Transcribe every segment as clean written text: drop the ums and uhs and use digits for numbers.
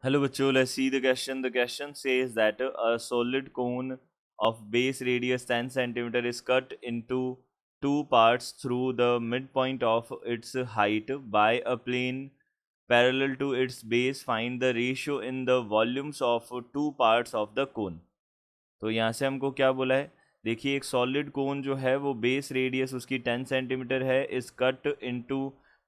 Hello बच्चों, let's see the question. The question says that a solid cone of base radius 10 centimeter is cut into two parts through the midpoint of its height by a plane parallel to its base. Find the ratio in the volumes of two parts of the cone. तो यहाँ से हमको क्या बोला है, देखिए एक solid कोन जो है वो बेस रेडियस उसकी 10 सेंटीमीटर है, इस कट इनटू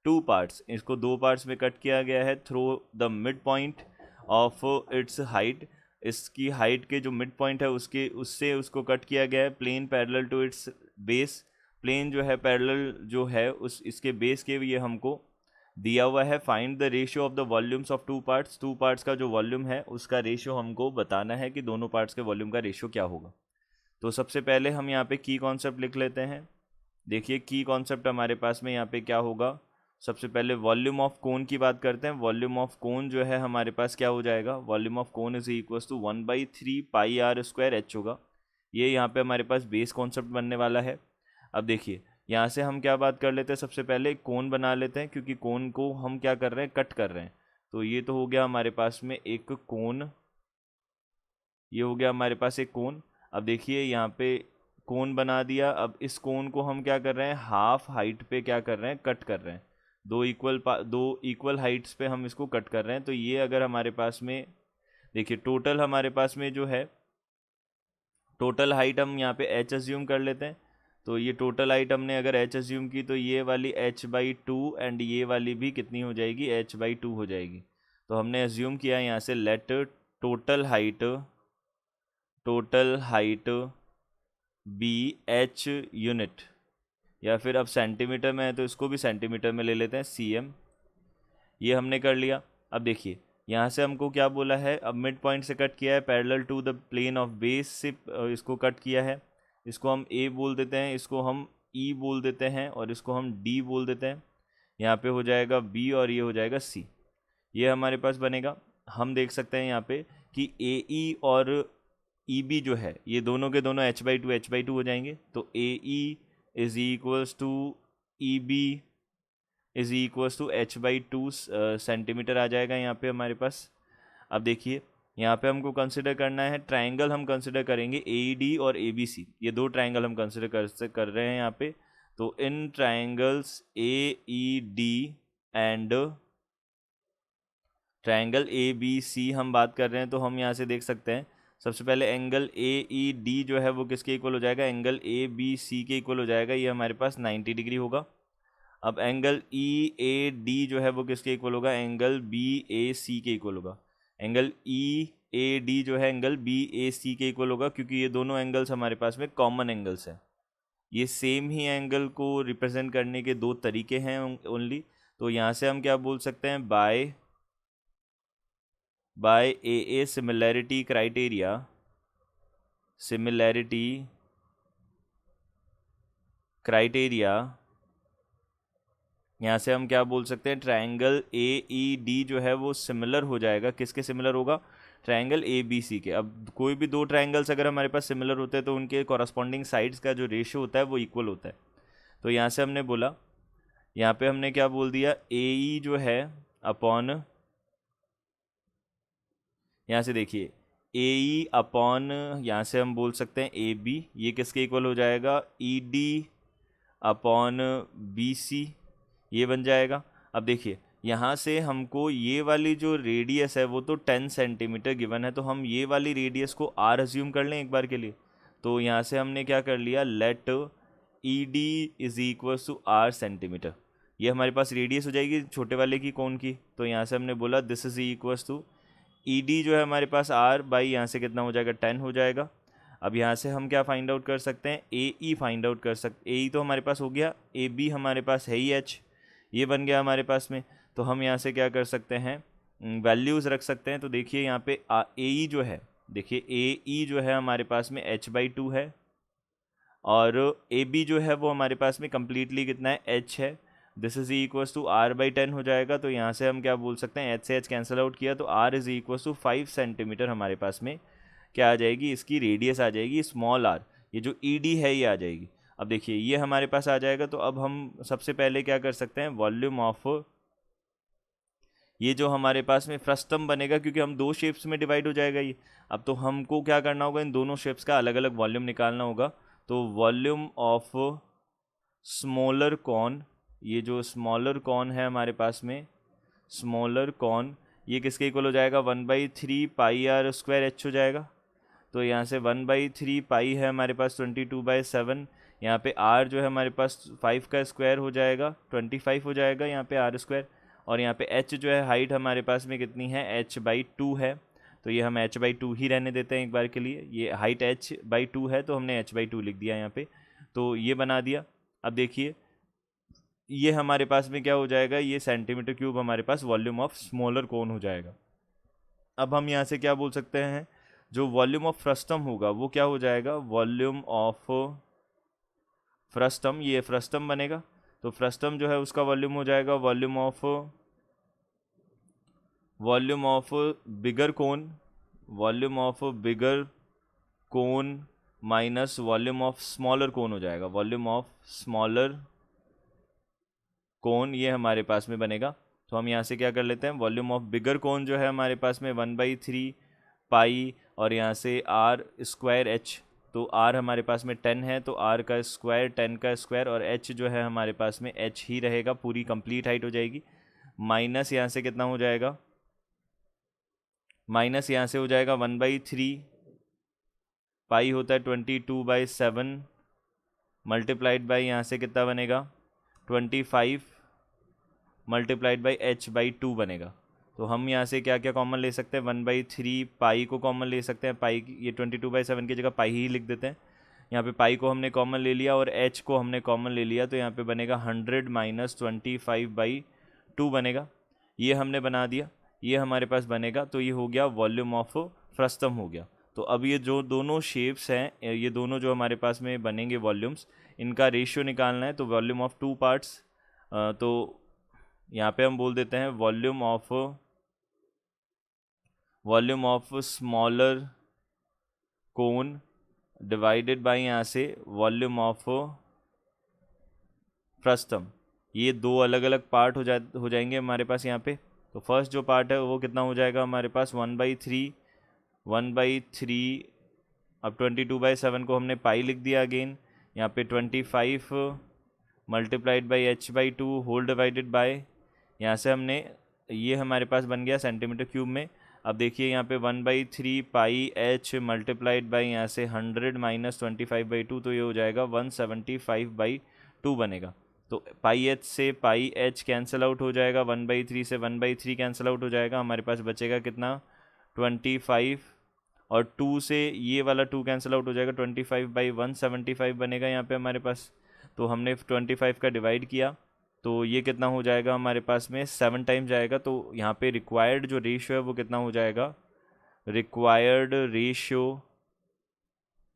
टू पार्ट्स, इसको दो पार्ट्स में कट किया गया है through the mid point of its height, इसकी हाइट के जो मिड पॉइंट है उसके उससे उसको कट किया गया है plane parallel to its base. Plane जो है पैरेलल जो है उस इसके बेस के ये हमको दिया हुआ है। Find the ratio of the volumes of two parts का जो वॉल्यूम है उसका रेशियो हमको बताना है कि दोनों पार्ट्स के वॉल्यूम का रेशियो क्या होगा। तो सबसे पहले हम यहाँ पे की कॉन्सेप्ट लिख लेते हैं। देखिए की कॉन्सेप्ट हमारे पास में यहाँ पे क्या होगा, सबसे पहले वॉल्यूम ऑफ कोन की बात करते हैं। वॉल्यूम ऑफ कोन जो है हमारे पास क्या हो जाएगा, volume of cone is equal to 1/3 pi R square H होगा। ये यहाँ पे हमारे पास बेस कॉन्सेप्ट बनने वाला है। अब देखिए यहाँ से हम क्या बात कर लेते हैं, सबसे पहले कोन बना लेते हैं क्योंकि कोन को हम क्या कर रहे हैं, कट कर रहे हैं। तो ये तो हो गया हमारे पास में एक कोन, ये हो गया हमारे पास एक कोन। अब देखिए यहाँ पे कोन बना दिया, अब इस कोन को हम क्या कर रहे हैं, हाफ हाइट पे क्या कर रहे हैं, कट कर रहे हैं। दो इक्वल हाइट्स पे हम इसको कट कर रहे हैं। तो ये अगर हमारे पास में देखिए टोटल हमारे पास में जो है, टोटल हाइट हम यहाँ पे h अज्यूम कर लेते हैं। तो ये टोटल हाइट हमने अगर h अज्यूम की तो ये वाली h/2 एंड ये वाली भी कितनी हो जाएगी, h/2 हो जाएगी। तो हमने अज्यूम किया यहाँ से let total height be h unit, या फिर अब सेंटीमीटर में है तो इसको भी सेंटीमीटर में ले लेते हैं cm। ये हमने कर लिया। अब देखिए यहाँ से हमको क्या बोला है, अब मिड पॉइंट से कट किया है parallel to the plane of base से इसको कट किया है। इसको हम a बोल देते हैं, इसको हम e बोल देते हैं और इसको हम d बोल देते हैं। यहाँ पे हो जाएगा b और ये हो जाएगा c। ये हमारे पास बनेगा। हम देख सकते हैं यहाँ पे कि AE और EB जो है ये दोनों के दोनों h/2 हो जाएंगे। तो AE is equals to EB is equals to h/2 centimetre आ जाएगा यहाँ पे हमारे पास। अब देखिए यहाँ पे हमको कंसिडर करना है ट्रायंगल, हम कंसिडर करेंगे AED और ABC, ये दो ट्रायंगल हम कंसिडर कर रहे हैं यहाँ पे। तो in triangles AED and triangle ABC हम बात कर रहे हैं, तो हम यहाँ से देख सकते हैं सबसे पहले एंगल AED जो है वो किसके इक्वल हो जाएगा, एंगल ABC के इक्वल हो जाएगा। ये हमारे पास 90 डिग्री होगा। अब एंगल EAD जो है वो किसके इक्वल होगा, एंगल BAC के इक्वल होगा। एंगल EAD जो है एंगल BAC के इक्वल होगा क्योंकि ये दोनों एंगल्स हमारे पास में कॉमन एंगल्स हैं। ये सेम ही एंगल को रिप्रेजेंट करने के दो तरीके हैं ओनली। तो यहाँ से हम क्या बोल सकते हैं, बाय AA सिमिलैरिटी क्राइटेरिया यहाँ से हम क्या बोल सकते हैं, ट्रायंगल AED जो है वो सिमिलर हो जाएगा, किसके सिमिलर होगा, ट्रायंगल ABC के। अब कोई भी दो ट्रायंगल्स अगर हमारे पास सिमिलर होते हैं तो उनके कॉरस्पॉन्डिंग साइड्स का जो रेशियो होता है वो इक्वल होता है। तो यहाँ से हमने बोला, यहाँ पे हमने क्या बोल दिया, AE जो है अपॉन, यहाँ से देखिए AE अपॉन, यहाँ से हम बोल सकते हैं AB, ये किसके इक्वल हो जाएगा, ED अपॉन BC, ये बन जाएगा। अब देखिए यहाँ से हमको ये वाली जो रेडियस है वो तो 10 सेंटीमीटर गिवन है, तो हम ये वाली रेडियस को R अज्यूम कर लें एक बार के लिए। तो यहाँ से हमने क्या कर लिया, let ED is equal to R centimetre. ये हमारे पास रेडियस हो जाएगी छोटे वाले की कोन की। तो यहाँ से हमने बोला this is equal to ED जो है हमारे पास R बाई यहाँ से कितना हो जाएगा, 10 हो जाएगा। अब यहाँ से हम क्या फाइंड आउट कर सकते हैं, AE फाइंड आउट कर सकते, AE तो हमारे पास हो गया, AB हमारे पास है ही H, ये बन गया हमारे पास में। तो हम यहाँ से क्या कर सकते हैं, वैल्यूज़ रख सकते हैं। तो देखिए यहाँ पे AE जो है, देखिए AE जो है हमारे पास में h/2 है और AB जो है वो हमारे पास में कम्प्लीटली कितना है, H है। This is equal to R/10 हो जाएगा। तो यहाँ से हम क्या बोल सकते हैं, H से H कैंसिल आउट किया तो R is equal to 5 centimetre हमारे पास में क्या आ जाएगी, इसकी रेडियस आ जाएगी स्मॉल r, ये जो ED है ये आ जाएगी। अब देखिए ये हमारे पास आ जाएगा। तो अब हम सबसे पहले क्या कर सकते हैं, वॉल्यूम ऑफ, ये जो हमारे पास में फ्रस्टम बनेगा, क्योंकि हम दो शेप्स में डिवाइड हो जाएगा ये। अब तो हमको क्या करना होगा, इन दोनों शेप्स का अलग अलग वॉल्यूम निकालना होगा। तो वॉल्यूम ऑफ स्मॉलर कॉन, ये जो स्मॉलर कॉन है हमारे पास में, स्मॉलर कॉन, ये किसके इक्वल हो जाएगा, 1/3 पाई आर स्क्वायर एच हो जाएगा। तो यहाँ से 1/3 पाई है हमारे पास 22/7, यहाँ पे आर जो है हमारे पास 5 का स्क्वायर हो जाएगा, 25 हो जाएगा यहाँ पे आर स्क्वायर। और यहाँ पे एच जो है हाइट हमारे पास में कितनी है, h/2 है। तो ये हम h/2 ही रहने देते हैं एक बार के लिए, ये हाइट h/2 है तो हमने h/2 लिख दिया यहाँ पे। तो ये बना दिया। अब देखिए ये हमारे पास में क्या हो जाएगा, ये सेंटीमीटर क्यूब हमारे पास वॉल्यूम ऑफ स्मॉलर कोन हो जाएगा। अब हम यहाँ से क्या बोल सकते हैं, जो वॉल्यूम ऑफ फ्रस्टम होगा वो क्या हो जाएगा, वॉल्यूम ऑफ फ्रस्टम, ये फ्रस्टम बनेगा। तो फ्रस्टम जो है उसका वॉल्यूम हो जाएगा volume of bigger cone, volume of bigger cone minus volume of smaller cone हो जाएगा, वॉल्यूम ऑफ स्मॉलर कोन ये हमारे पास में बनेगा। तो हम यहाँ से क्या कर लेते हैं, वॉल्यूम ऑफ बिगर कोन जो है हमारे पास में 1/3 पाई, और यहाँ से आर स्क्वायर एच, तो आर हमारे पास में 10 है तो आर का स्क्वायर 10 का स्क्वायर, और एच जो है हमारे पास में एच ही रहेगा, पूरी कंप्लीट हाइट हो जाएगी। माइनस यहाँ से कितना हो जाएगा, माइनस यहाँ से हो जाएगा 1/3 पाई होता है 22/7 मल्टीप्लाइड बाई यहाँ से कितना बनेगा 25 मल्टीप्लाइड बाई h/2 बनेगा। तो हम यहाँ से क्या क्या कॉमन ले सकते हैं, 1/3 पाई को कॉमन ले सकते हैं, पाई ये 22/7 की जगह पाई ही लिख देते हैं। यहाँ पे पाई को हमने कॉमन ले लिया और h को हमने कॉमन ले लिया, तो यहाँ पे बनेगा 100 माइनस 25/2 बनेगा। ये हमने बना दिया, ये हमारे पास बनेगा। तो ये हो गया वॉल्यूम ऑफ फ्रस्टम हो गया। तो अब ये जो दोनों शेप्स हैं, ये दोनों जो हमारे पास में बनेंगे वॉल्यूम्स, इनका रेशियो निकालना है। तो वॉल्यूम ऑफ टू पार्ट्स, तो यहाँ पे हम बोल देते हैं volume of smaller cone divided by यहाँ से वॉल्यूम ऑफ फ्रस्टम। ये दो अलग अलग पार्ट हो जाएंगे हमारे पास यहाँ पे। तो फर्स्ट जो पार्ट है वो कितना हो जाएगा हमारे पास 1/3 अब 22/7 को हमने पाई लिख दिया अगेन, यहाँ पे 25 multiplied by h/2 whole divided by, यहाँ से हमने ये हमारे पास बन गया सेंटीमीटर क्यूब में। अब देखिए यहाँ पे 1/3 पाई h मल्टीप्लाइड बाई यहाँ से 100 माइनस 25/2, तो ये हो जाएगा 175/2 बनेगा। तो पाई h से पाई h कैंसिल आउट हो जाएगा, 1/3 से 1/3 कैंसिल आउट हो जाएगा, हमारे पास बचेगा कितना 25, और 2 से ये वाला 2 कैंसिल आउट हो जाएगा, 25/175 बनेगा यहाँ पे हमारे पास। तो हमने 25 का डिवाइड किया तो ये कितना हो जाएगा हमारे पास में 7 टाइम जाएगा। तो यहाँ पे रिक्वायर्ड जो रेशियो है वो कितना हो जाएगा, रिक्वायर्ड रेशियो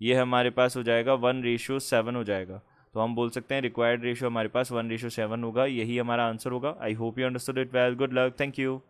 ये हमारे पास हो जाएगा 1:7 हो जाएगा। तो हम बोल सकते हैं रिक्वायर्ड रेशियो हमारे पास 1:7 होगा। यही हमारा आंसर होगा। I hope you understood it well. Good luck, thank you.